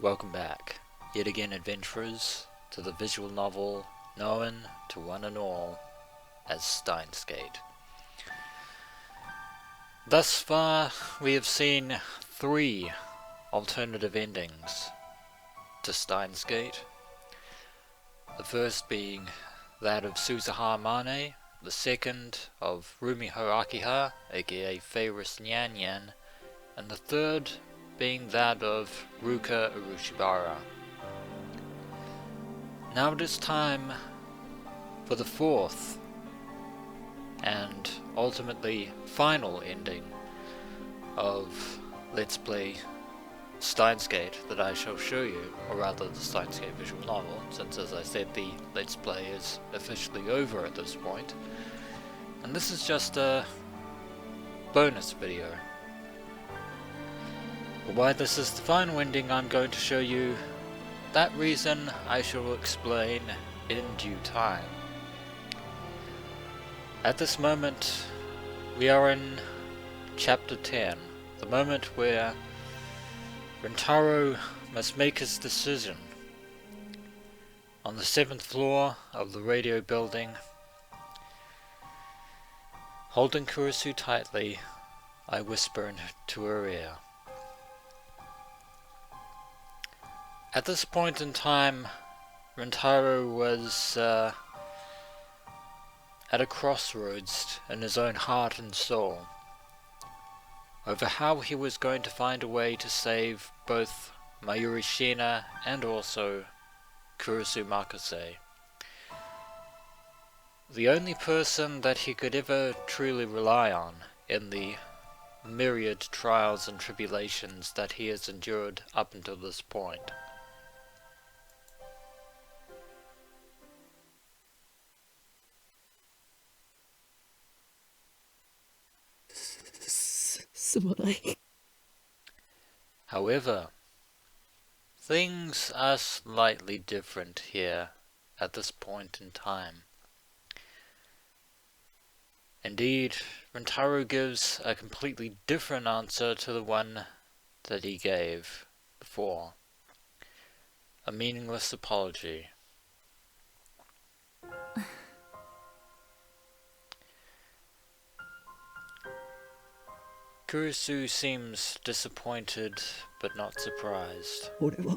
Welcome back, yet again adventurers, to the visual novel known to one and all as Steins. Thus far, we have seen 3 alternative endings to Steins. The first being that of Suzuha Mane, the second of Rumiho Akiha, aka Feiris Nyan Nyan, and the third being that of Ruka Urushibara. Now it is time for the 4th and ultimately final ending of Let's Play Steins that I shall show you, or rather the Steins visual novel, since as I said the Let's Play is officially over at this point, and this is just a bonus video. But why this is the final ending I'm going to show you, that reason I shall explain in due time. At this moment, we are in Chapter 10, the moment where Rintaro must make his decision. On the 7th floor of the radio building, holding Kurisu tightly, I whisper into her ear. At this point in time, Rintaro was at a crossroads in his own heart and soul over how he was going to find a way to save both Mayuri Shiina and also Kurisu Makase. The only person that he could ever truly rely on in the myriad trials and tribulations that he has endured up until this point. However, things are slightly different here at this point in time. Indeed, Rintaro gives a completely different answer to the one that he gave before. A meaningless apology. Kurisu seems disappointed, but not surprised. 俺は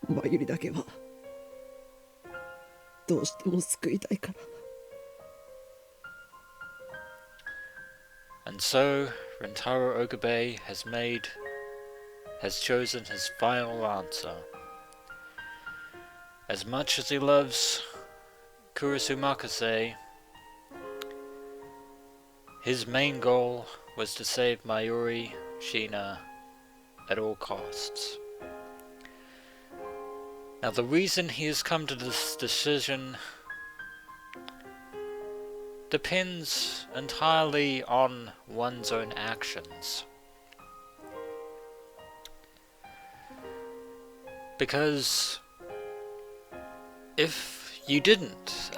マユリだけはどうしても救いたいから。 And so, Rintaro Okabe has chosen his final answer. As much as he loves Kurisu Makase, his main goal was to save Mayuri Shiina at all costs. Now the reason he has come to this decision depends entirely on one's own actions. Because if you didn't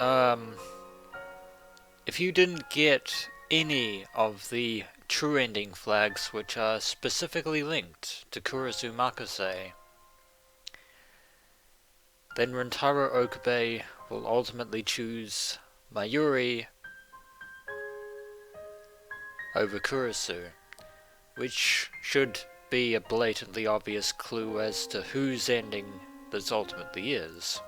get any of the true ending flags which are specifically linked to Kurisu Makase, then Rintaro Okabe will ultimately choose Mayuri over Kurisu, which should be a blatantly obvious clue as to whose ending this ultimately is.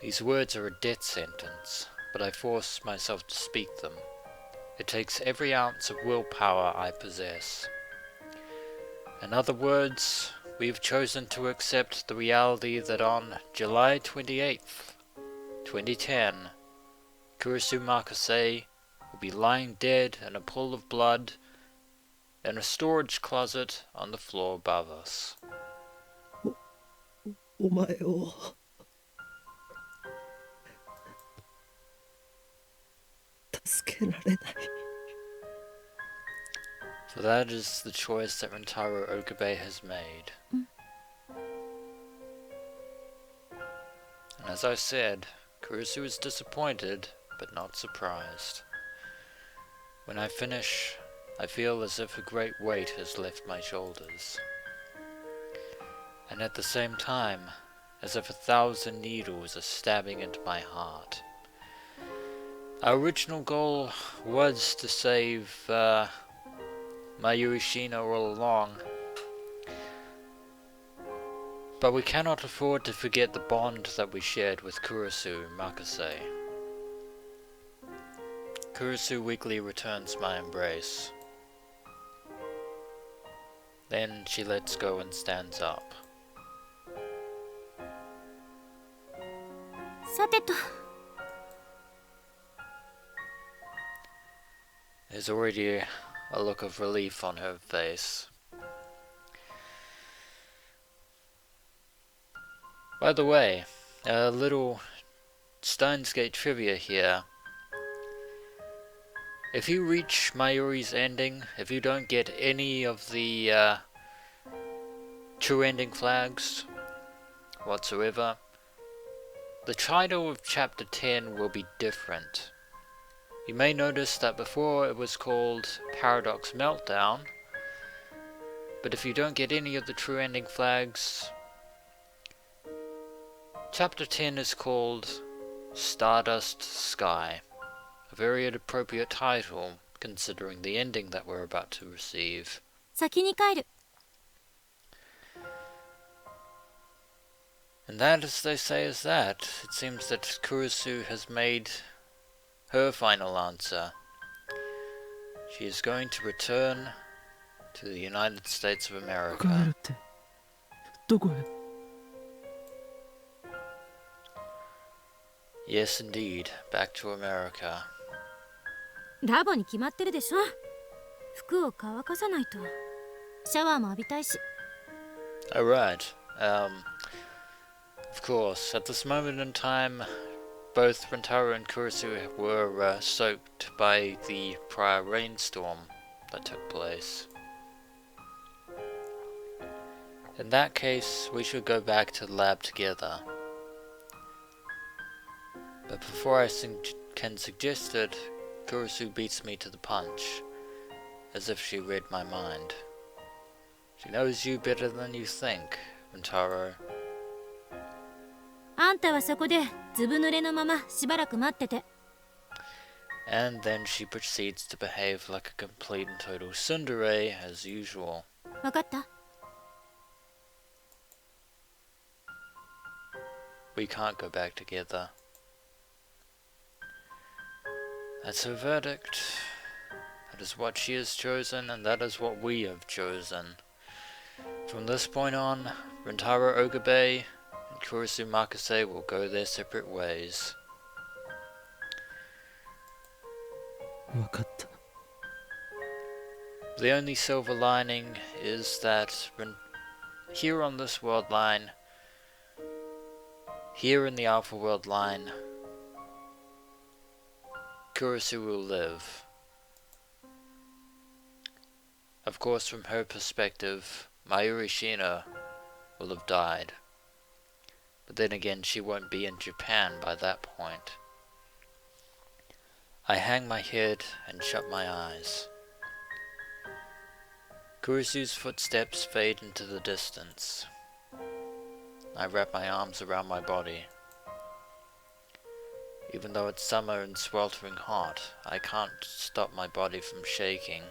These words are a death sentence, but I force myself to speak them. It takes every ounce of willpower I possess. In other words, we have chosen to accept the reality that on July 28th, 2010, Kurisu Makase will be lying dead in a pool of blood in a storage closet on the floor above us. お前を助けられない。 So that is the choice that Rintaro Okabe has made. And as I said, Kurisu is disappointed, but not surprised. When I finish, I feel as if a great weight has left my shoulders, and at the same time, as if 1,000 needles are stabbing into my heart. Our original goal was to save Mayuri Shiina all along, but we cannot afford to forget the bond that we shared with Kurisu Makase. Kurisu weakly returns my embrace. Then she lets go and stands up. さてと。 There's already a look of relief on her face. By the way, a little Steins Gate trivia here. If you reach Mayuri's ending, if you don't get any of the true ending flags whatsoever, the title of chapter 10 will be different. You may notice that before it was called Paradox Meltdown, but if you don't get any of the true ending flags, chapter 10 is called Stardust Sky, a very appropriate title considering the ending that we're about to receive. 先に帰る。 And that, as they say, is that. It seems that Kurisu has made her final answer. She is going to return to the United States of America. 帰るって。どこへ？ Yes, indeed, back to America. ラボに決まってるでしょ。服を乾かさないと。シャワーも浴びたいし。 Alright, of course, at this moment in time, both Rintaro and Kurisu were soaked by the prior rainstorm that took place. In that case, we should go back to the lab together. But before I can suggest it, Kurisu beats me to the punch, as if she read my mind. She knows you better than you think, Rintaro. あんたはそこでずぶ濡れのまましばらく待ってて。 And then she proceeds to behave like a complete and total tsundere as usual. わかった？ We can't go back together. That's her verdict. That is what she has chosen, and that is what we have chosen. From this point on, Rintaro Okabe and Kurisu Makase will go their separate ways. わかった。 The only silver lining is that here on this world line, here in the Alpha World line, Kurisu will live. Of course, from her perspective, Mayuri Shiina will have died. But then again, she won't be in Japan by that point. I hang my head and shut my eyes. Kurisu's footsteps fade into the distance. I wrap my arms around my body. Even though it's summer and sweltering hot, I can't stop my body from shaking.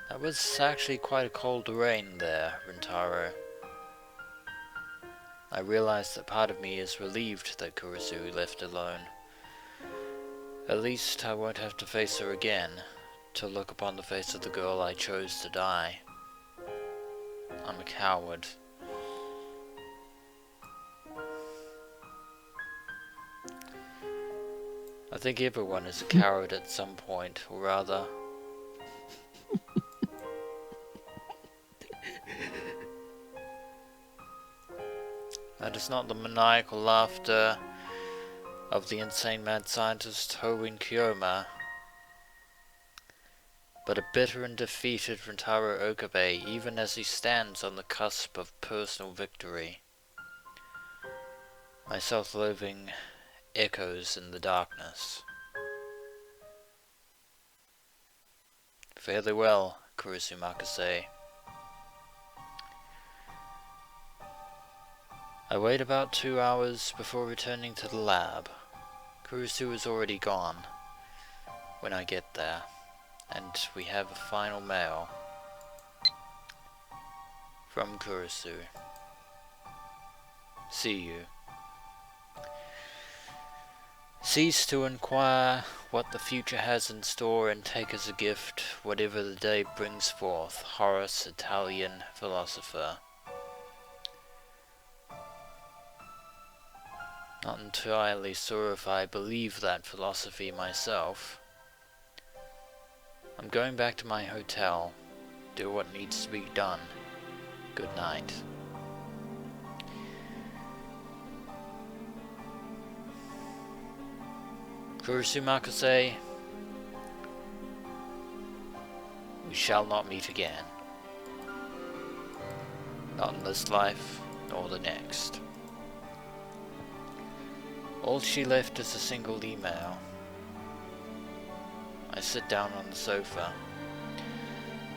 That was actually quite a cold rain there, Rintaro. I realize that part of me is relieved that Kurisu left alone. At least I won't have to face her again, to look upon the face of the girl I chose to die. I'm a coward. I think everyone is a coward at some point, or rather. That is not the maniacal laughter of the insane mad scientist Hoenn Kyoma, but a bitter and defeated Rintaro Okabe, even as he stands on the cusp of personal victory. My self-loathing echoes in the darkness. Fare thee well, Kurisu Makase. I wait about 2 hours before returning to the lab. Kurisu is already gone when I get there, and we have a final mail from Kurisu. See you. Cease to inquire what the future has in store, and take as a gift whatever the day brings forth. Horace, Italian philosopher. Not entirely sure if I believe that philosophy myself. I'm going back to my hotel. Do what needs to be done. Good night. Kurisu Makase, we shall not meet again. Not in this life, nor the next. All she left is a single email. I sit down on the sofa.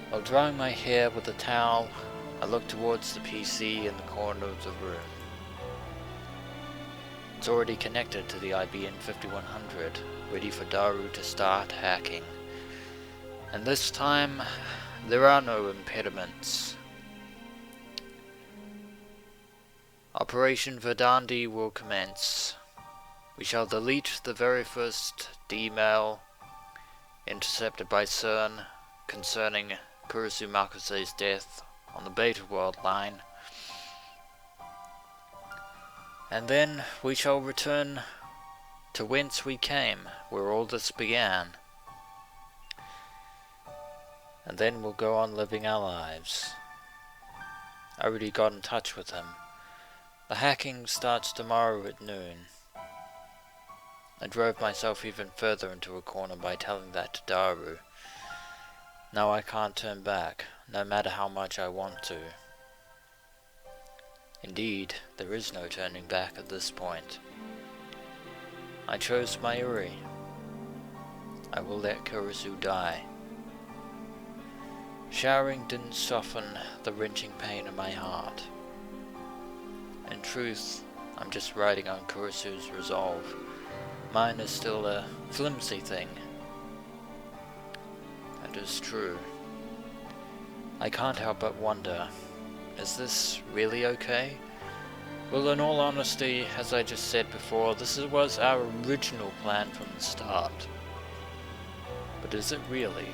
While drying my hair with a towel, I look towards the PC in the corner of the room. It's already connected to the IBM 5100, ready for Daru to start hacking. And this time, there are no impediments. Operation Verdandi will commence. We shall delete the very first email intercepted by CERN concerning Kurisu Makase's death on the Beta worldline. And then we shall return to whence we came, where all this began. And then we'll go on living our lives. I already got in touch with him. The hacking starts tomorrow at noon. I drove myself even further into a corner by telling that to Daru. Now I can't turn back, no matter how much I want to. Indeed, there is no turning back at this point. I chose Mayuri. I will let Kurisu die. Showering didn't soften the wrenching pain in my heart. In truth, I'm just riding on Kurisu's resolve. Mine is still a flimsy thing. That is true. I can't help but wonder, is this really okay? Well, in all honesty, as I just said before, this was our original plan from the start. But is it really?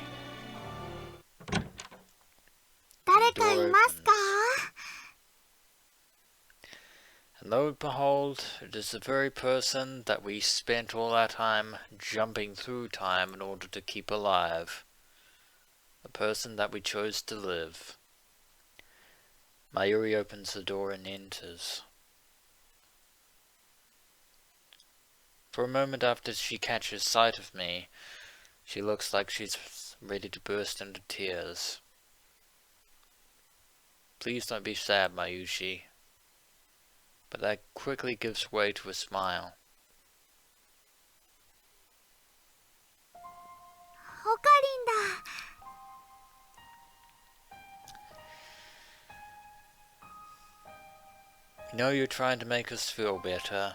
The door opens. And lo and behold, it is the very person that we spent all our time jumping through time in order to keep alive. The person that we chose to live. Mayuri opens the door and enters. For a moment after she catches sight of me, she looks like she's ready to burst into tears. Please don't be sad, Mayushi. But that quickly gives way to a smile. You know you're trying to make us feel better,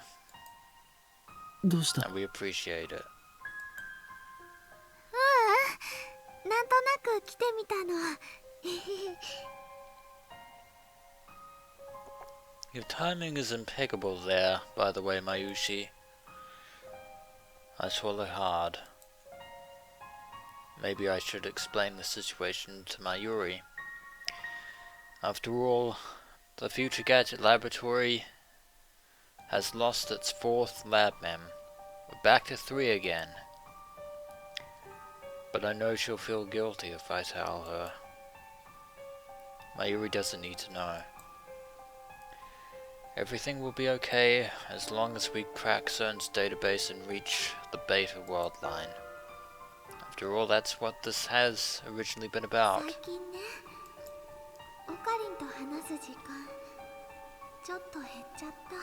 どうした and we appreciate it. なんとなく来てみたの。Your timing is impeccable there, by the way, Mayushi. I swallow hard. Maybe I should explain the situation to Mayuri. After all, the Future Gadget Laboratory has lost its 4th lab mem. We're back to 3 again. But I know she'll feel guilty if I tell her. Mayuri doesn't need to know. Everything will be okay as long as we crack CERN's database and reach the Beta worldline. After all, that's what this has originally been about. 最近ね、オカリンと話す時間ちょっと減っちゃった。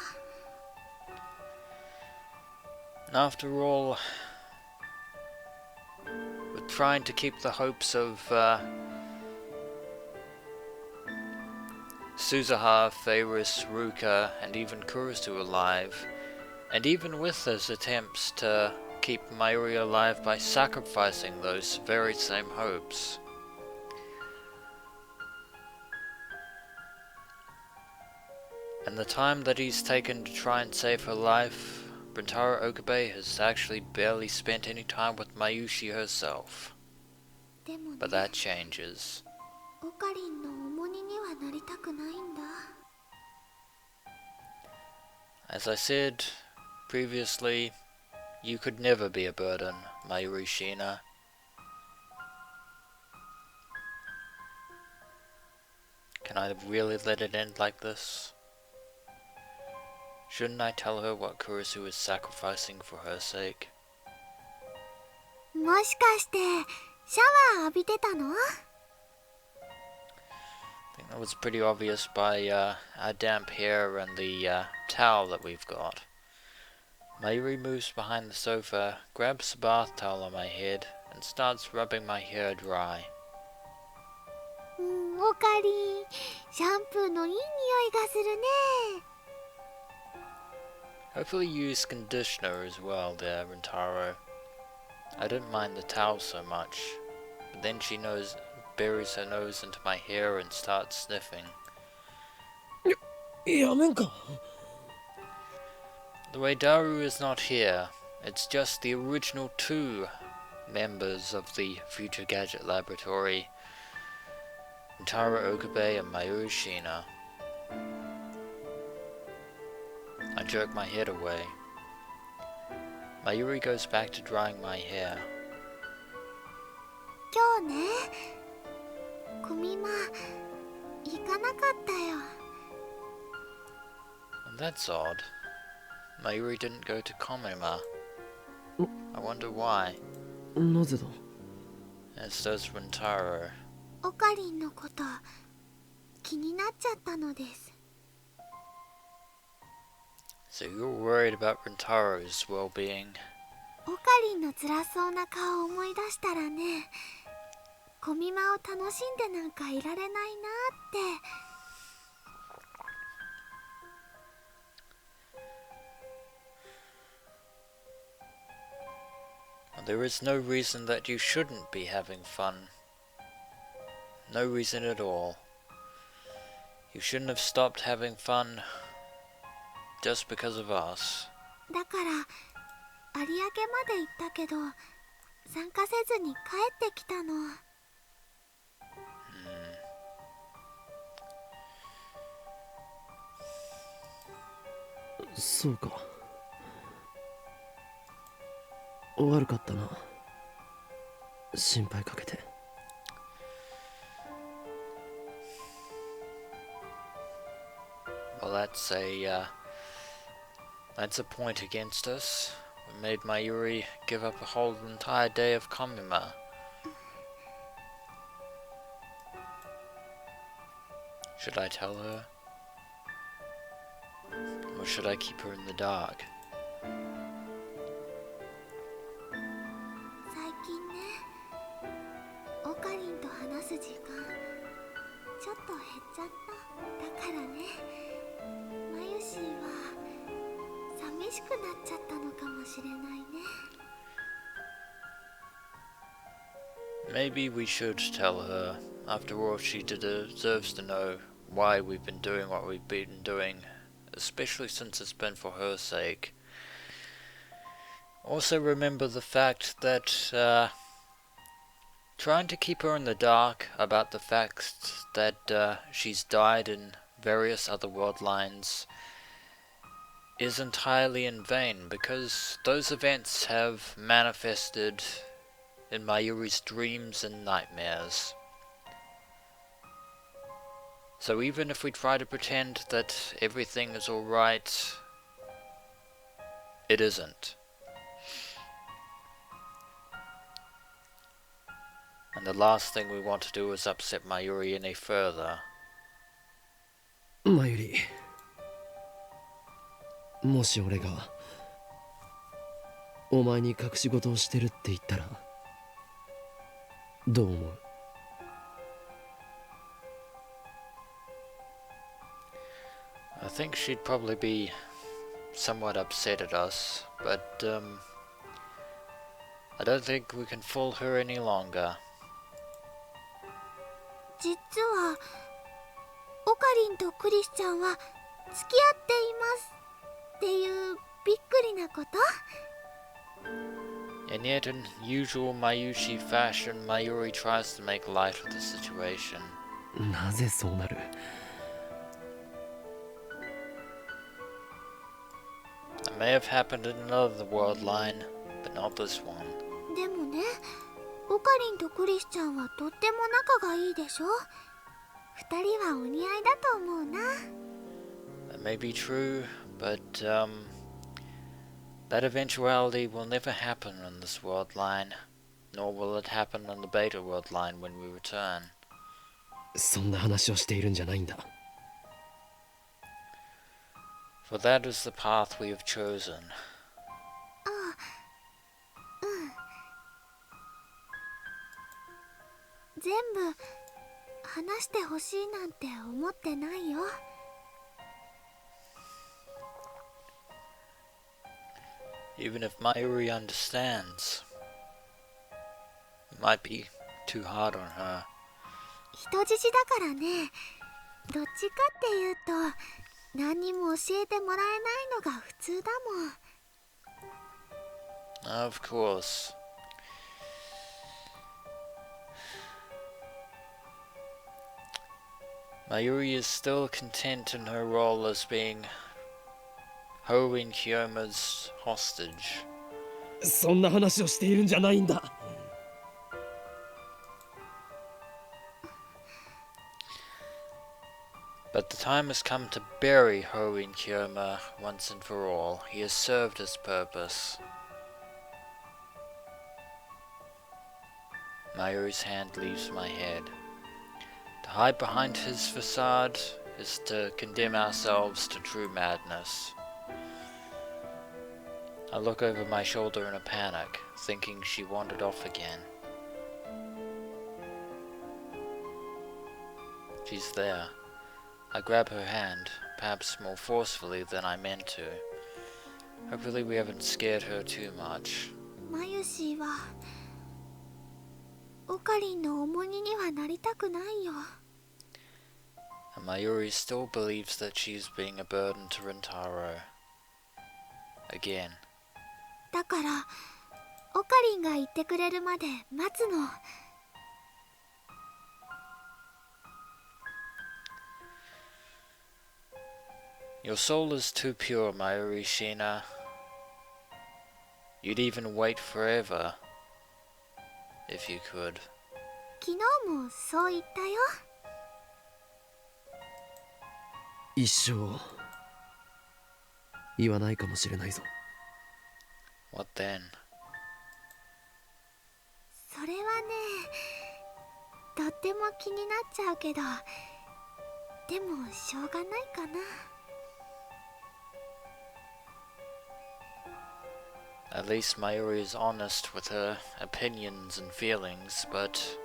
And after all, with trying to keep the hopes of Suzuha, Feiris, Ruka, and even Kurisu alive, and even with his attempts to keep Mayuri alive by sacrificing those very same hopes. And the time that he's taken to try and save her life, Rintaro Okabe has actually barely spent any time with Mayushi herself. But that changes. As I said previously, you could never be a burden, Mayuri Shiina. Can I really let it end like this? Shouldn't I tell her what Kurisu is sacrificing for her sake? もしかしてシャワー浴びてたの? I think that was pretty obvious by our damp hair and the towel that we've got. Mayuri moves behind the sofa, grabs the bath towel on my head, and starts rubbing my hair dry. おかり、シャンプーのいい匂いがするね。 Hopefully you use conditioner as well there, Rintaro. I didn't mind the towel so much, but then she buries her nose into my hair and starts sniffing. やめんか。 The way Daru is not here, it's just the original 2 members of the Future Gadget Laboratory, Rintaro Okabe and Mayuri Shiina. I jerk my head away. Mayuri goes back to drying my hair. 今日ね、コミマ行かなかったよ。 That's odd. Mayuri didn't go to Komima. I wonder why. なぜだ? As does Rintaro. オカリンのこと気になっちゃったのです。 So you're worried about Rintaro's well-being. オカリンの辛そうな顔を思い出したらね、コミマを楽しんでなんかいられないなって。 There is no reason that you shouldn't be having fun. No reason at all. You shouldn't have stopped having fun just because of us. だから有明まで行ったけど参加せずに帰ってきたの。 そうか。悪かったな。心配かけて。 Well, that's a point against us. We made Mayuri give up a whole entire day of Komima. Should I tell her? Or should I keep her in the dark? 最近ね、オカリンと話す時間ちょっと減っちゃった。だからね、マユシーは寂しくなっちゃったのかもしれないね。 Maybe we should tell her. After all, she deserves to know why we've been doing what we've been doing, especially since it's been for her sake. Also remember the fact that trying to keep her in the dark about the fact that she's died in various other world lines is entirely in vain, because those events have manifested in Mayuri's dreams and nightmares. So even if we try to pretend that everything is alright, it isn't. And the last thing we want to do is upset Mayuri any further. マユリ、もし俺がお前に隠し事をしてるって言ったらどう思う？ I think she'd probably be somewhat upset at us, but I don't think we can fool her any longer. 実はオカリンとクリスちゃんは付き合っていますっていうびっくりなこと。 And yet, in usual Mayushi fashion, Mayuri tries to make light of the situation. なぜそうなる？ It may have happened in another worldline, but not this one. でもね、オカリンとクリスちゃんはとっても仲がいいでしょ。二人はお似合いだと思うな。 That may be true, but that eventuality will never happen in this world line, nor will it happen in the beta world line when we return. そんな話をしているんじゃないんだ。 For that is the path we have chosen. 全部話してほしいなんて思ってないよ。 Even if Mayuri understands, it might be too hard on her. 人質だからね。どっちかっていうと何にも教えてもらえないのが普通だもん。 Of course. Mayuri is still content in her role as being Hoin Kyoma's hostage. そんな話をしているんじゃないんだ。 But the time has come to bury Hoin Kyoma once and for all. He has served his purpose. Mayuri's hand leaves my head. To hide behind his facade is to condemn ourselves to true madness. I look over my shoulder in a panic, thinking she wandered off again. She's there. I grab her hand, perhaps more forcefully than I meant to. Hopefully we haven't scared her too much. マユシーはオカリンの重荷にはなりたくないよ。 And Mayuri still believes that she's being a burden to Rintaro. Again. だからオカリンが言ってくれるまで待つの。 Your soul is too pure, Mayuri Shiina. You'd even wait forever, if you could. 昨日もそう言ったよ。 一生言わないかもしれないぞ。 What then? それはね、とっても気になっちゃうけど、でもしょうがないかな。 At least Mayuri is honest with her opinions and feelings, but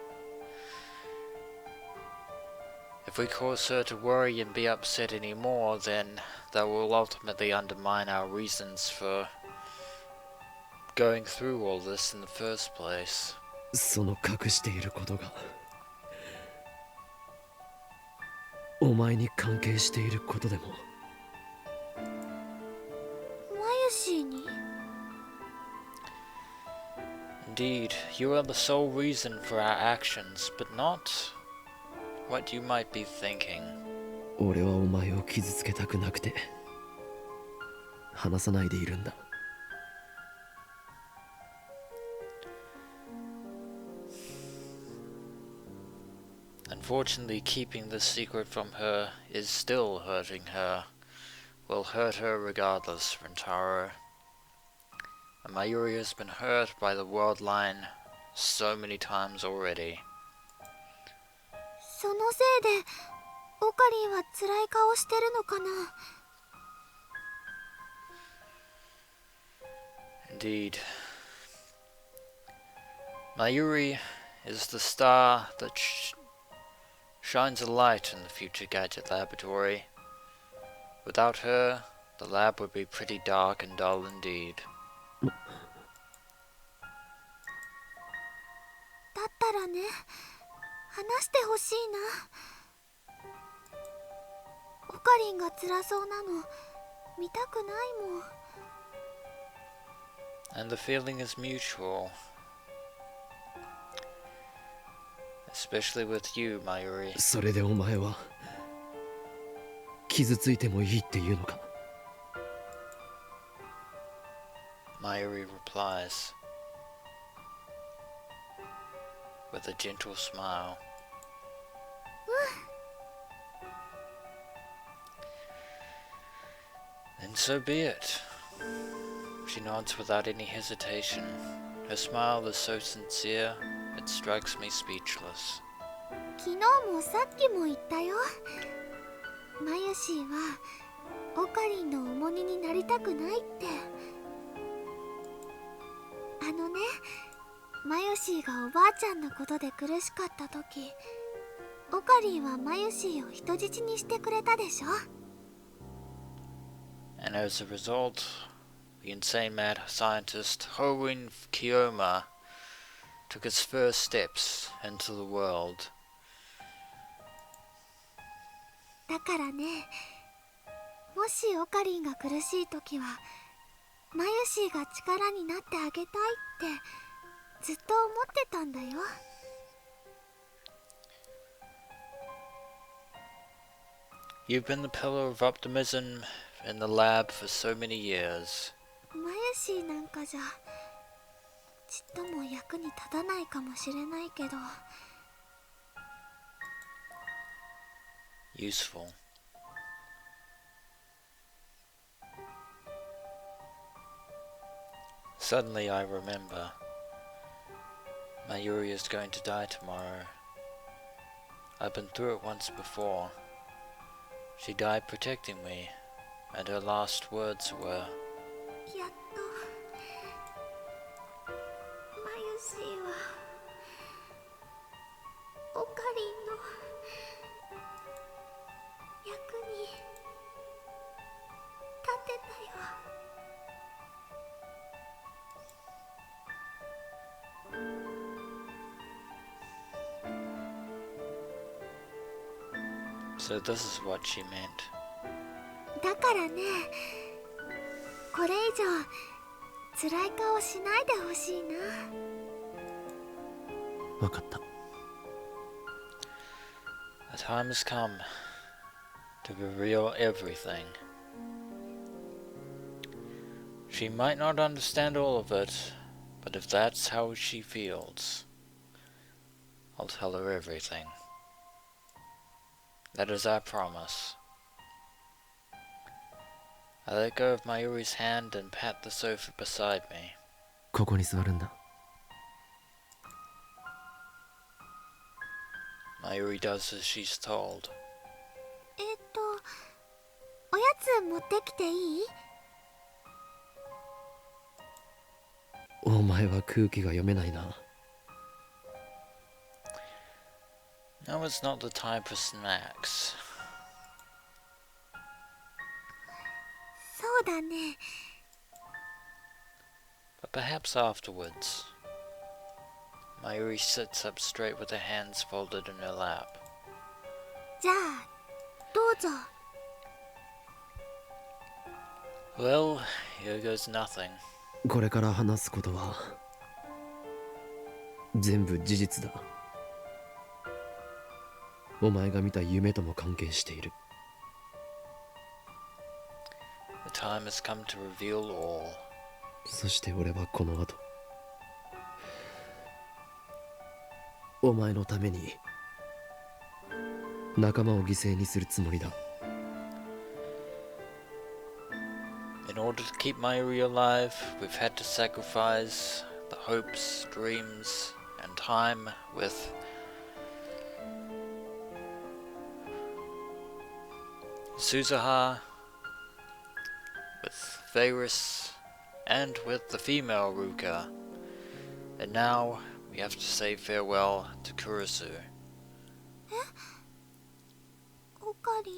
if we cause her to worry and be upset anymore, then that will ultimately undermine our reasons for going through all this in the first place. その隠していることがお前に関係していることでも。 マユシーに？ Indeed, you are the sole reason for our actions, but not what you might be thinking. 俺はお前を傷つけたくなくて話さないでいるんだ。 Unfortunately, keeping this secret from her is still hurting her. Will hurt her regardless, Rintaro. And Mayuri has been hurt by the world line so many times already. そのせいでオカリンは辛い顔してるのかな。 Indeed. Mayuri is the star that shines a light in the future gadget laboratory. Without her, the lab would be pretty dark and dull indeed. だったらね、話してほしいな。オカリンが辛そうなの見たくないもん。And the feeling is mutual. Especially with you, Mayuri. それでお前は傷ついてもいいっていうのか。 Mayuri replies with a gentle smile. Then so be it. She nods without any hesitation. Her smile is so sincere, it strikes me speechless. 昨日もさっきも言ったよ。マユシーはオカリンの重荷になりたくないって。あのね、マユシーがおばあちゃんのことで苦しかった時、オカリンはマユシーを人質にしてくれたでしょ。 And as a result, the insane mad scientist Horin Kiyoma took his first steps into the world. だからね、もしオカリンが苦しい時はマユシーが力になってあげたいってずっと思ってたんだよ。 You've been the pillar of optimism in the lab for so many years. マユシーなんかじゃちっとも役に立たないかもしれないけど。 Useful. Suddenly I remember. Mayuri is going to die tomorrow. I've been through it once before. She died protecting me, and her last words were, やっとマユシーはオカリンの役に立てたよ。 So this is what she meant. だからね、これ以上辛い顔しないでほしいな。分かった。 The time has come to reveal everything. She might not understand all of it, but if that's how she feels, I'll tell her everything. That is our promise. I let go of Mayuri's hand and pat the sofa beside me. ここに座るんだ。 Mayuri does as she's told. おやつ持ってきていい？お前は空気が読めないな。 No, it's not the time for snacks. そうだね。 But perhaps afterwards. Mayuri sits up straight with her hands folded in her lap. じゃあどうぞ。 Well, here goes nothing. これから話すことは全部事実だ。お前が見た夢とも関係している。 The time has come to reveal all. そして俺はこの後お前のために仲間を犠牲にするつもりだ。 In order to keep Mayuri alive, we've had to sacrifice the hopes, dreams, and time with Suzuha, with Varys, and with the female Ruka. And now we have to say farewell to Kurisu. オカリン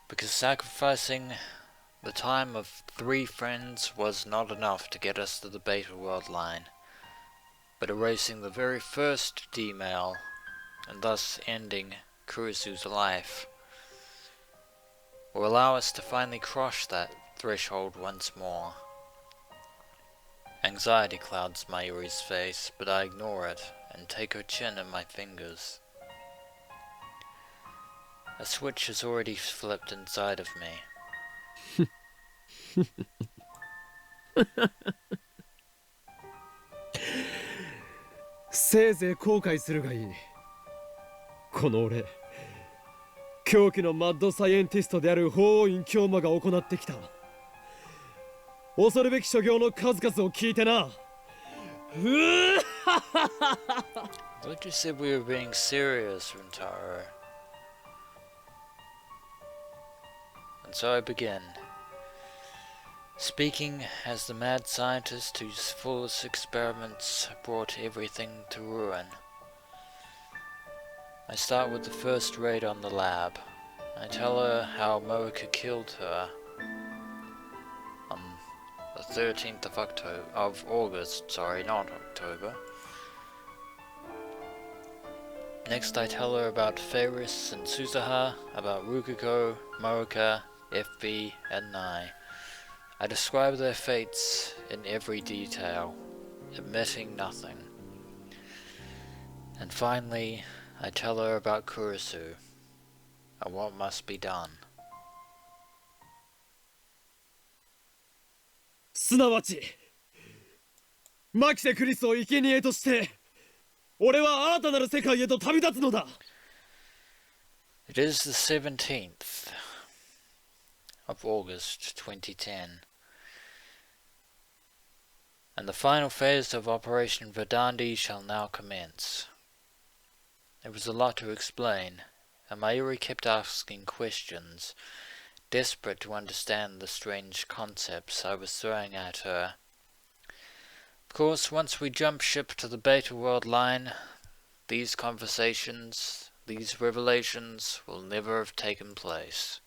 Because sacrificing the time of 3 friends was not enough to get us to the Beta World line, but erasing the very first D-mail and thus ending Kurisu's life will allow us to finally cross that threshold once more. Anxiety clouds Mayuri's face, but I ignore it and take her chin in my fingers. A switch has already flipped inside of me. せいぜい後悔するがいい。この俺、狂気のマッドサイエンティストである法院京馬が行ってきた恐るべき所業の数々を聞いてな。I thought you said we were being serious, Rintaro. And so I begin. Speaking as the mad scientist whose foolish experiments brought everything to ruin. I start with the first raid on the lab. I tell her how Moeka killed her on the 13th of August, sorry, not October. Next I tell her about Ferris and Suzuha, about Rukuko, Moeka, FB, and Nai. I describe their fates in every detail, omitting nothing. And finally, I tell her about Kurisu, and what must be done. すなわち、マキセ・クリスを生贄として、俺は新たなる世界へと旅立つのだ。It is the 17th of August 2010, and the final phase of Operation Verdandi shall now commence. There was a lot to explain, and Mayuri kept asking questions, desperate to understand the strange concepts I was throwing at her. Of course, once we jump ship to the Beta World line, these conversations, these revelations will never have taken place.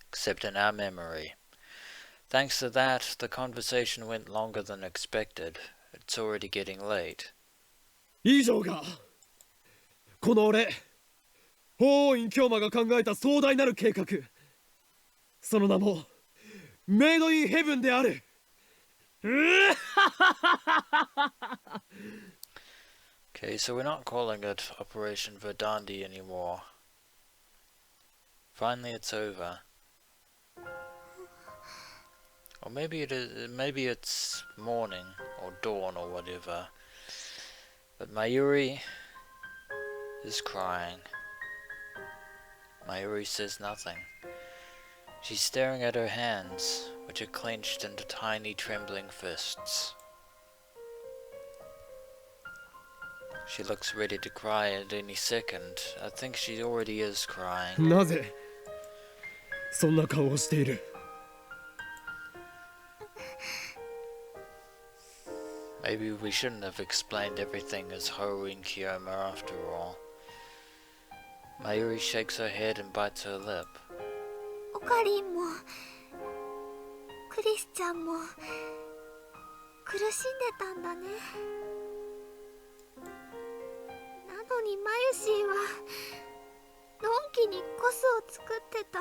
Except in our memory. Thanks to that, the conversation went longer than expected. It's already getting late. 以上がこの俺法院京馬が考えた壮大なる計画、その名もメイドインヘブンである。Okay, so we're not calling it Operation Verdandi anymore. Finally it's over. Or maybe it is, maybe it's morning or dawn or whatever. But Mayuri is crying. Mayuri says nothing. She's staring at her hands, which are clenched into tiny trembling fists. She looks ready to cry at any second. I think she already is crying. なぜそんな顔をしている。Maybe we shouldn't have explained everything as Haruin Kiyoma after all. Mayuri shakes her head and bites her lip. オカリンもクリスちゃんも苦しんでたんだね。なのにマユシーはのんきにコスを作ってた。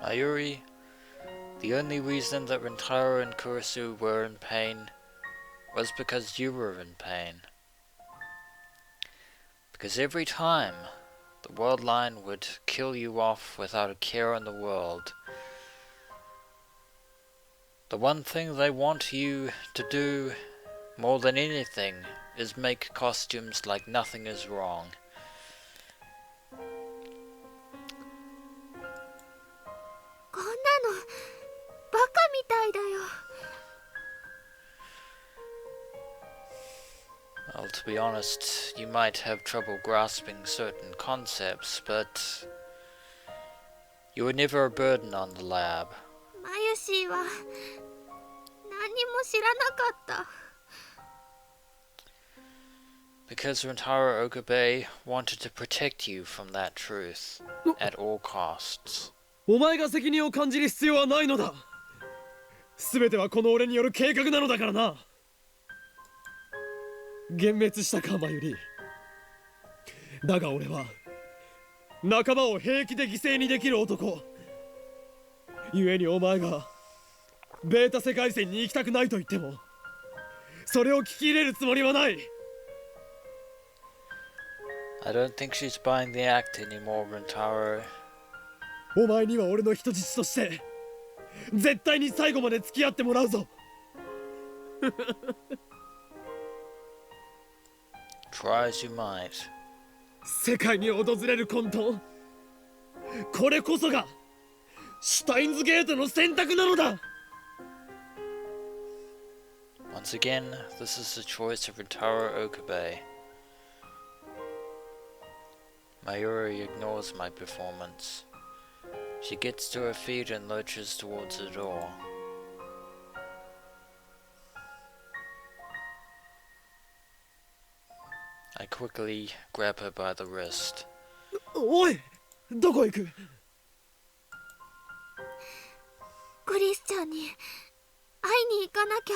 Mayuri, the only reason that Rintaro and Kurisu were in pain was because you were in pain. Because every time the world line would kill you off without a care in the world, the one thing they want you to do more than anything is make costumes like nothing is wrong. Well, to be honest, you might have trouble grasping certain concepts, but You were never a burden on the lab. マユシーは何も知らなかった。 Because Rintaro Okabe wanted to protect you from that truth at all costs. お前が責任を感じる必要はないのだ。全てはこの俺による計画なのだからな。幻滅したか、マユリ。だが俺は仲間を平気で犠牲にできる男。故にお前がベータ世界線に行きたくないと言ってもそれを聞き入れるつもりはない。 I don't think she's buying the act anymore, Rintaro. お前には俺の人質として絶対に最後まで付き合ってもらうぞ。Try as you might. 世界に訪れる混沌、これこそがシュタインズゲートの選択なのだ。 Once again, this is the choice of Rintaro Okabe. Mayuri ignores my performance. She gets to her feet and lurches towards the door. I quickly grab her by the wrist. おい、どこ行く？クリスちゃんに会いに行かなきゃ。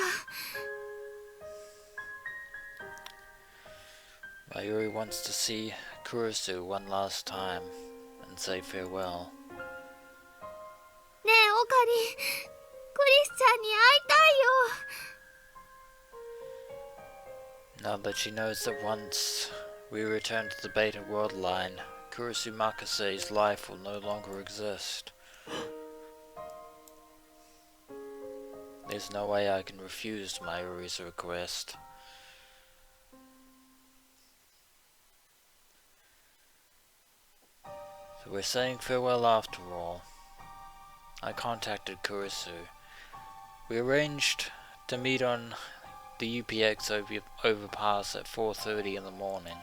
Mayuri wants to see Kurisu one last time and say farewell. ねえオカリン、クリスちゃんに会いたいよ。 Now that she knows that once we return to the Beta worldline, Kurisu Makase's life will no longer exist. There's no way I can refuse Mayuri's request. So we're saying farewell after all. I contacted Kurisu. We arranged to meet on the UPX overpass at 4:30 in the morning.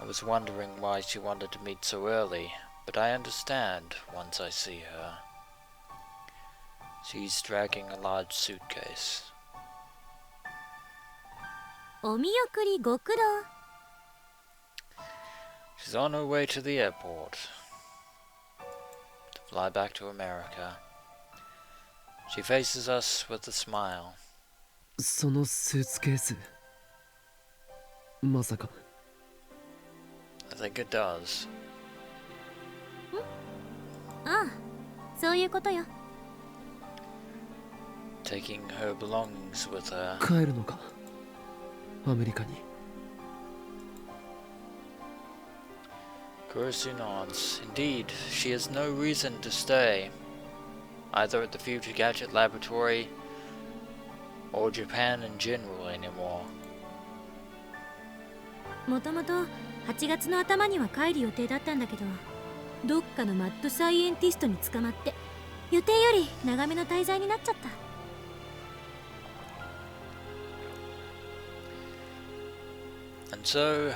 I was wondering why she wanted to meet so early, but I understand once I see her. She's dragging a large suitcase. お見送りご苦労。 She's on her way to the airport to fly back to America. She faces us with a smile. そのスーツケース、まさか。 I think it does. ああ、そういうことよ。 Taking her belongings with her. 帰るのか、アメリカに。 Kurisu nods. Indeed, she has no reason to stay, either at the Future Gadget Laboratory or Japan in general anymore. もともと8月の頭には帰る予定だったんだけど、どっかのマッドサイエンティストに捕まって予定より長めの滞在になっちゃった。 And so,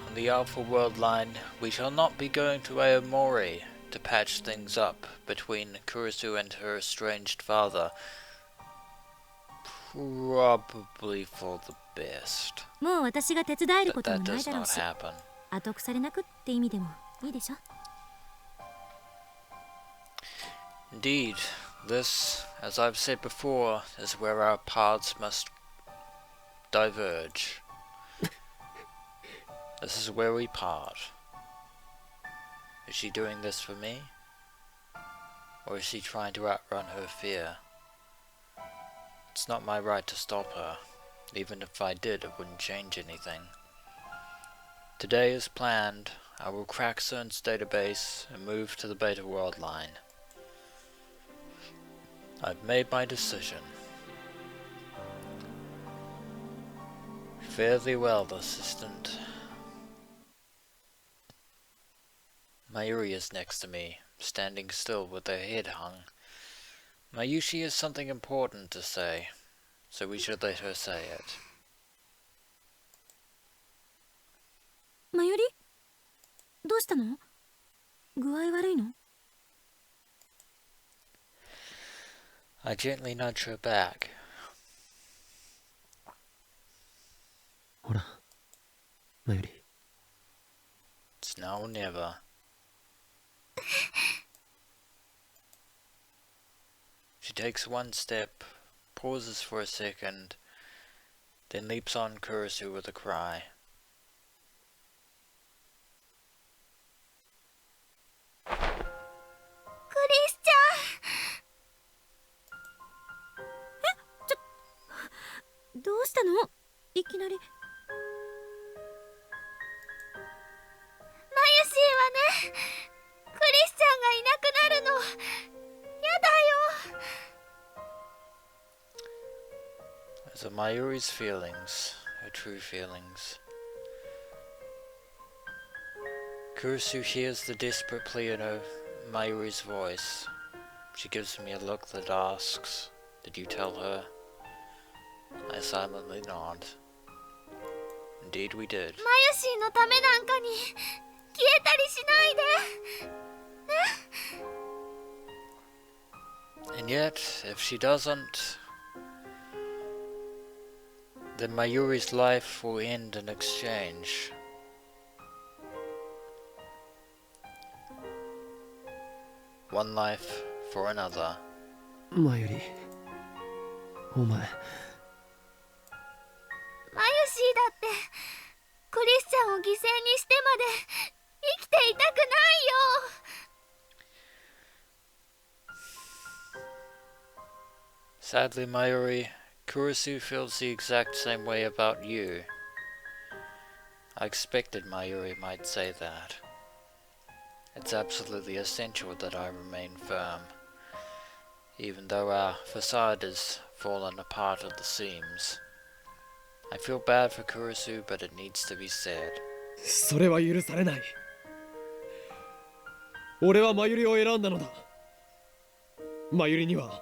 on the Alpha World line, we shall not be going to Aomori to patch things up between Kurisu and her estranged father. Probably for the best. もう私が手伝える But ことも that ない does だろう not し、 happen. 後腐れなくって意味でもいいでしょ。 Indeed, this, as I've said before, is where our paths must diverge. This is where we part. Is she doing this for me? Or is she trying to outrun her fear? It's not my right to stop her. Even if I did, it wouldn't change anything. Today, as planned, I will crack CERN's database and move to the Beta World line. I've made my decision. Fare thee well, assistant. Mayuri is next to me, standing still with her head hung. Mayushi has something important to say, so we should let her say it. マユリ、どうしたの？具合悪いの？ I gently nudge her back. ほら、マユリ。It's now or never. She takes one step, pauses for a second, then leaps on Kurisu with a cry. クリスちどうしたの？いきなり。ゃん、マユシーはね、クリスちゃんがいなくなるのやだよ。 Those are Mayuri's feelings, her true feelings. Kurisu hears the desperate plea in her Mayuri's voice. She gives me a look that asks, "Did you tell her?" I silently nod. Indeed we did. マユシーのためなんかに消えたりしないで。 And yet, if she doesn't, then Mayuri's life will end in exchange. One life for another. マユリ、お前。マユシーだってクリスちゃんを犠牲にしてまで生きていたくないよ。 Sadly, Mayuri, Kurisu feels the exact same way about you. I expected Mayuri might say that. It's absolutely essential that I remain firm, even though our facade has fallen apart at the seams. I feel bad for Kurisu, but it needs to be said. それは許されない。俺はマユリを選んだのだ。マユリには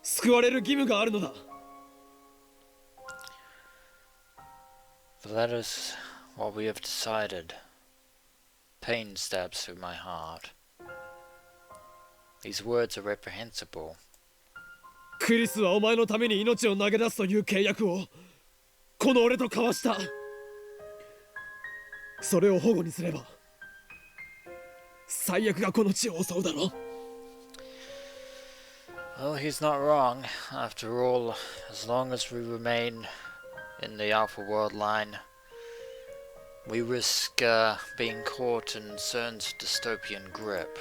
救われる義務があるのだ。But that is what we have decided. Pain stabs through my heart. These words are reprehensible. クリスはお前のために命を投げ出すという契約をこの俺と交わした。それを保護にすれば最悪がこの地を襲うだろう。 Well, he's not wrong. After all, as long as we remain in the Alpha worldline, we risk being caught in CERN's dystopian grip.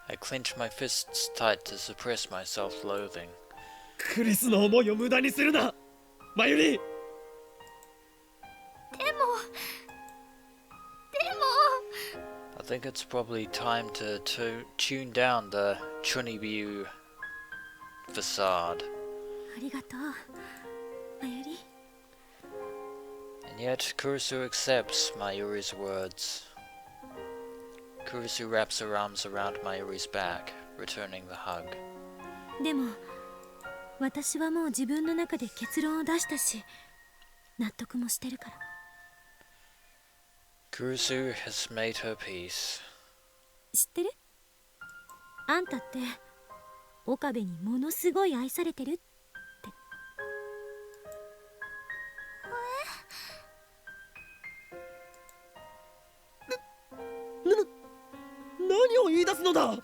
I clench my fists tight to suppress my self-loathing. クリスの思いを無駄にするな、マユリ。でも I think it's probably time to tune down the Chunibiu facade. ありがとう、マユリ。 And yet, Kurisu accepts Mayuri's words. Kurisu wraps her arms around Mayuri's back, returning the hug. でも私はもう自分の中で結論を出したし、納得もしてるから。 Kurisu has made her peace. 知ってる？あんたって岡部にものすごい愛されてるって。何を言い出すのだ。 And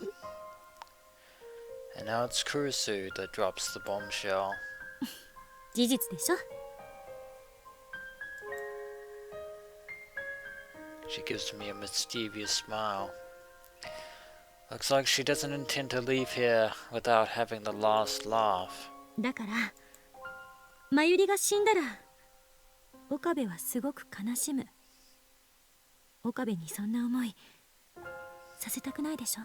now it's Kurisu that drops the bombshell. 事実でしょ。 She gives me a mischievous smile. Looks like she doesn't intend to leave here without having the last laugh. だからマユリが死んだら岡部はすごく悲しむ。岡部にそんな思いさせたくないでしょ。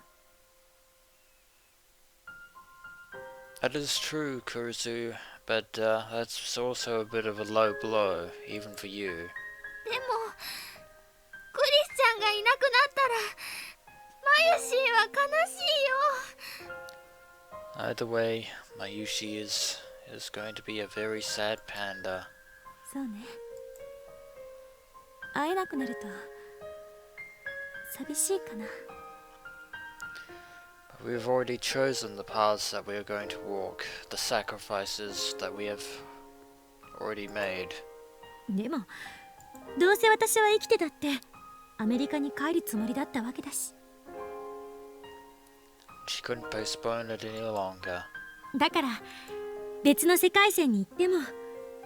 That is true, Kurisu, but that's also a bit of a low blow, even for you. でもクリスちゃんがいなくなったらマユシーは悲しいよ。 Either way, Mayushi is going to be a very sad panda. そうね。会えなくなると寂しいかな。 But we've already chosen the paths that we are going to walk, the sacrifices that we have already made. でもどうせ私は生きてたってアメリカに帰るつもりだったわけだし。 She couldn't postpone it any longer. だから別の世界線に行っても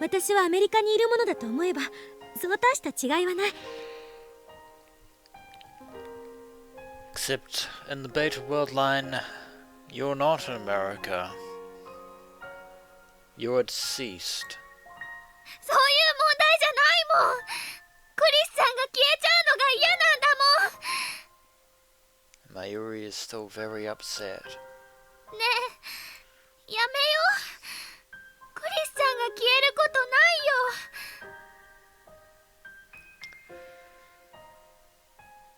私はアメリカにいるものだと思えばそう大した違いはない。 Except in the Beta worldline, you're not in America. You're deceased. そういう問題じゃないもん。クリスさんが消えちゃうのが嫌なんだもん。 Mayuri is still very upset. ねえ、やめよう。クリスさんが消えることないよ。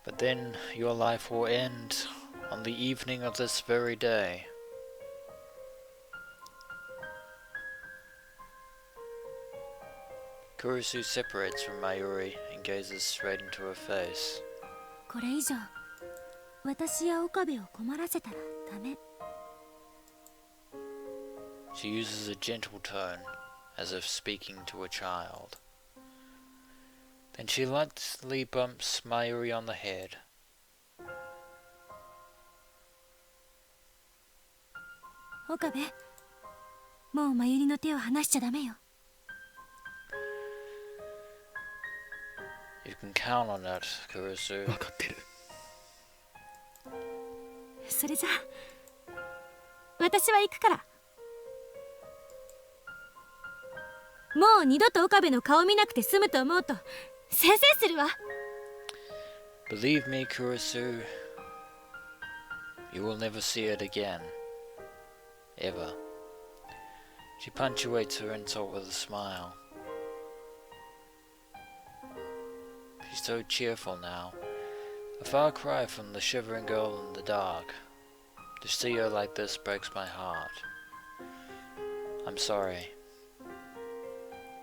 But then your life will end on the evening of this very day. Kurisu separates from Mayuri and gazes straight into her face. これ以上私や岡部を困らせたらダメ。 She uses a gentle tone, as if speaking to a child. Then she lightly bumps Mayuri on the head. 岡部、もう真由里の手を離しちゃダメよ。 You can count on it, Kurisu. 分かってる。それじゃあ私は行くから。もう二度と岡部の顔見なくて済むと思うと先制するわ。 Believe me, Kurisu, you will never see it again. Ever. She punctuates her insult with a smile. She's so cheerful now, a far cry from the shivering girl in the dark. To see her like this breaks my heart. I'm sorry.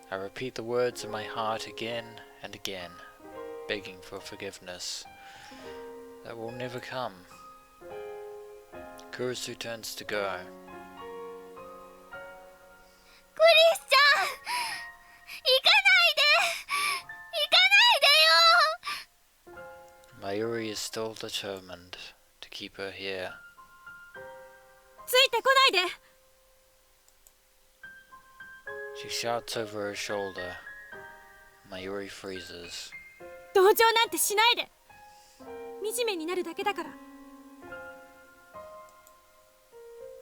I repeat the words in my heart again and again, begging for forgiveness. That will never come. Kurisu turns to go. クリスちゃん、行かないで。行かないでよ。 Mayuri is still determined to keep her here. ついてこないで。 She shouts over her shoulder. Mayuri freezes. 同情なんてしないで。惨めになるだけだから。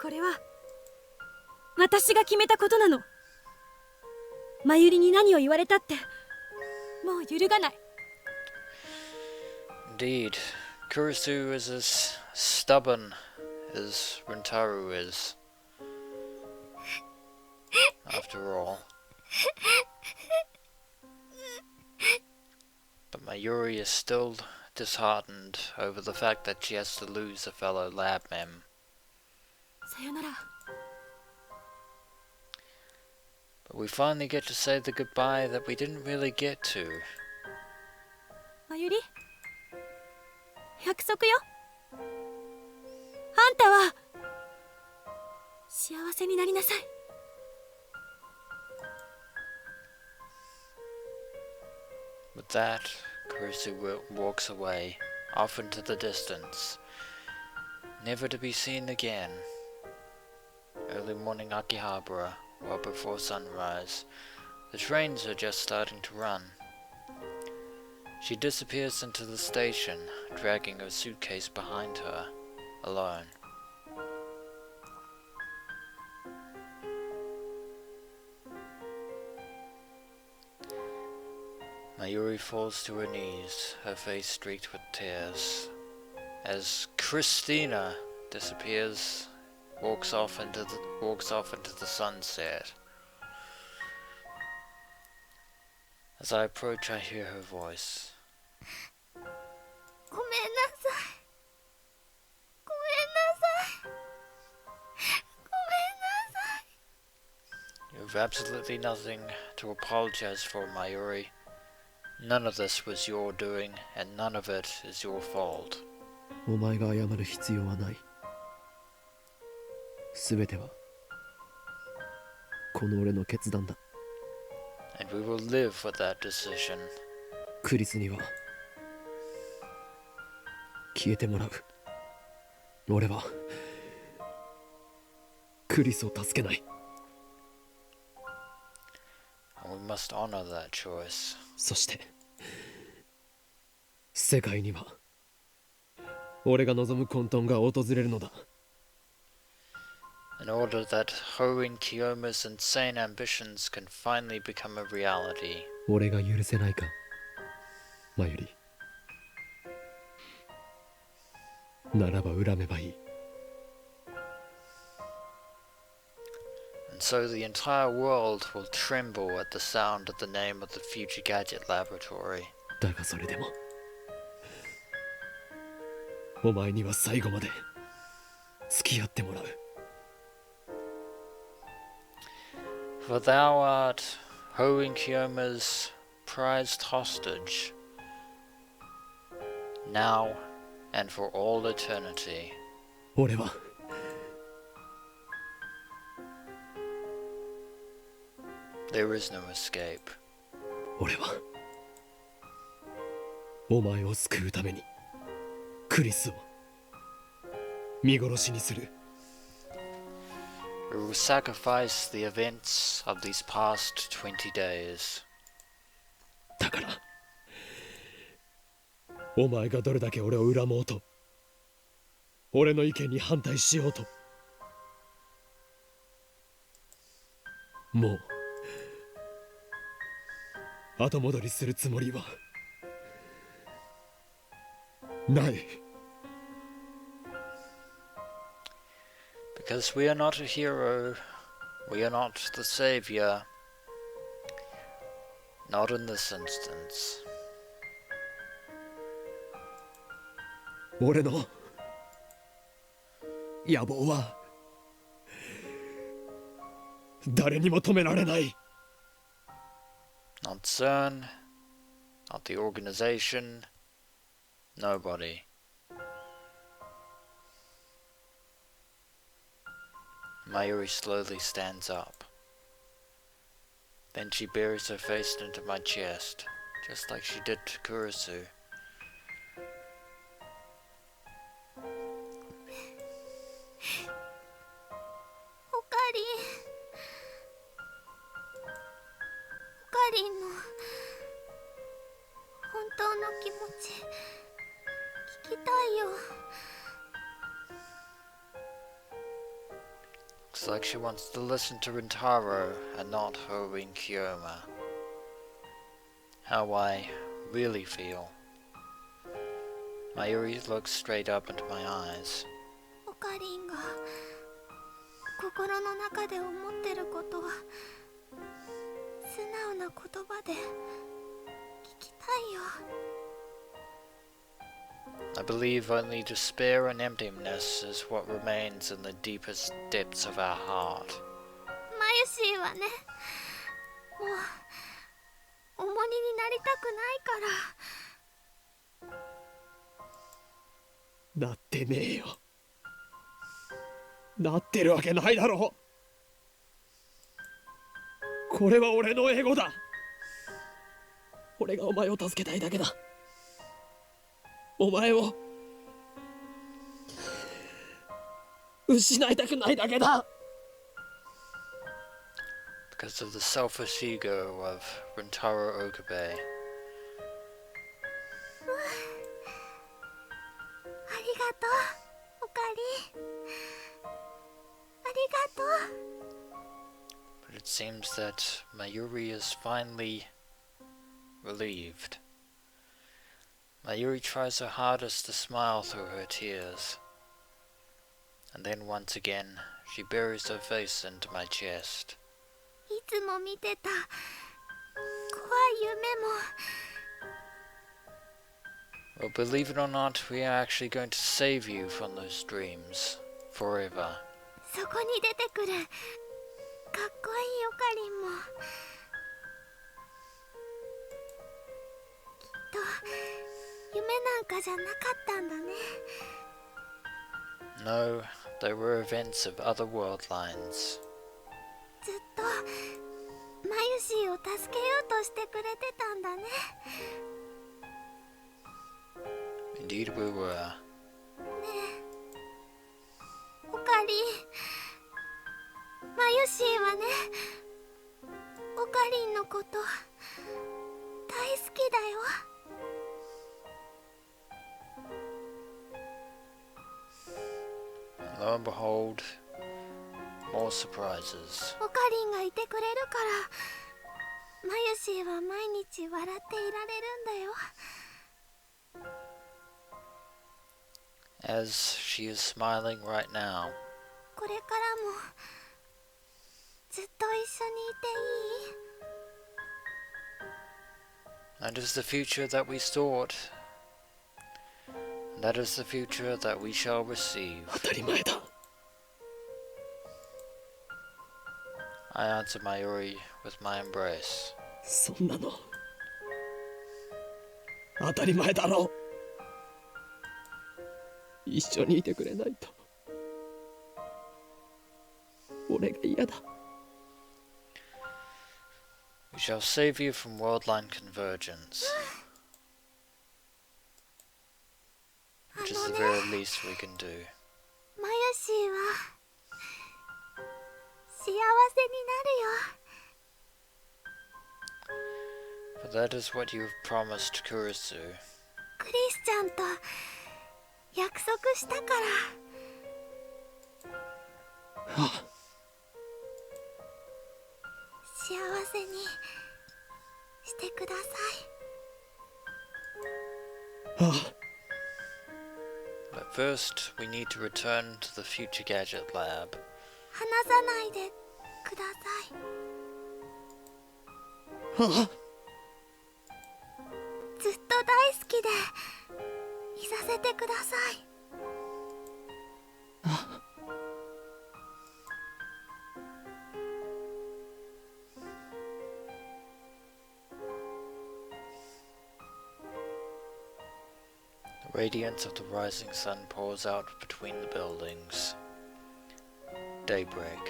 これは私が決めたことなの。真由里に何を言われたってもう揺るがない。 Indeed, Kurisu is as stubborn as Rintaro is. After all. But Mayuri is still disheartened over the fact that she has to lose a fellow lab mem. さよなら。 But we finally get to say the goodbye that we didn't really get to. 真由里、約束よ。あんたは幸せになりなさい。 With that, Kurisu walks away, off into the distance, never to be seen again. Early morning Akihabara, well before sunrise, the trains are just starting to run. She disappears into the station, dragging her suitcase behind her, alone. Mayuri falls to her knees, her face streaked with tears, as Christina disappears, walks off into the sunset. As I approach, I hear her voice. ごめんなさい。ごめんなさい。ごめんなさい。You have absolutely nothing to apologize for, Mayuri. None of this was your doing, and none of it is your fault. お前が謝る必要はない。すべてはこの俺の決断だ。And we will live with that decision. クリスには消えてもらう。俺はクリスを助けない。And we must honor that choice. そして世界には俺が望む混沌が訪れるのだ。In order that Hoen Kiyoma's insane ambitions can finally become a reality. 俺が許せないか、マユリ。ならば恨めばいい。And so the entire world will tremble at the sound of the name of the future gadget laboratory. だがそれでもお前には最後まで付き合ってもらう。For thou art Hoen Kiyoma's prized hostage, now and for all eternity. 俺はThere is no escape. 俺はお前を救うためにクリスを見殺しにする。We will sacrifice the events of these past 20 days. だからお前がどれだけ俺を恨もうと、俺の意見に反対しようと、もう後戻りするつもりはない。Because we are not a hero, we are not the savior, not in this instance. 俺の野望は誰にも止められない。Not CERN, not the organization, nobody. Mayuri slowly stands up. Then she buries her face into my chest, just like she did to Kurisu. オカリンの本当の気持ち聞きたいよ。 Looks like she wants to listen to Rintaro and not Hoen Kiyoma. How I really feel. Mayuri looks straight up into my eyes. オカリンが心の中で思ってることは素直な言葉で聞きたいよ。 I believe only despair and emptiness is what remains in the deepest depths of our heart. マユシーはね、もう重荷になりたくないから。なってねえよ。なってるわけないだろう。これは俺のエゴだ。俺がお前を助けたいだけだ。お前を失いたくないだけだ。 Because of the selfish ego of Rintaro Okabe. ありがとう、オカリン。ありがとう。 But it seems that Mayuri is finally relieved. Mayuri tries her hardest to smile through her tears. And then once again, she buries her face into my chest. いつも見てた怖い夢も Well, believe it or not, we are actually going to save you from those dreams forever. そこに出てくるかっこいいオカリンも夢なんかじゃなかったんだね。 No, they were events of other world lines. ずっとマユシーを助けようとしてくれてたんだね。 Indeed we were. ねえ、オカリン、マユシーはね、オカリンのこと大好きだよ。 And lo and behold, more surprises. オカリンがいてくれるからマユシーは毎日笑っていられるんだよ。 As she is smiling right now. これからもずっと一緒にいていい？ That is the future that we sought. That is the future that we shall receive. 当たり前だ。 I answer Mayuri with my embrace. そんなの当たり前だろう。一緒にいてくれないと俺が嫌だ。 We shall save you from worldline convergence. Which is the very least we can do. マユシーは幸せになるよ。 For that is what you have promised Kurisu. クリスちゃんと約束したから。幸せにしてください。ああ。 But first, we need to return to the future gadget lab. 離さないでください。ああ。ずっと大好きでいさせてください。 The radiance of the rising sun pours out between the buildings. Daybreak.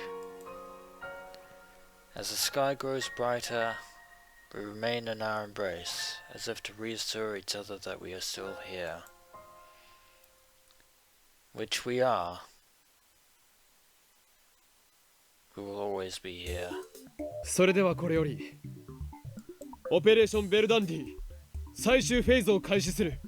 As the sky grows brighter, we remain in our embrace, as if to reassure each other that we are still here. Which we are. We will always be here. それではこれよりオペレーションベルダンディ最終フェーズを開始する。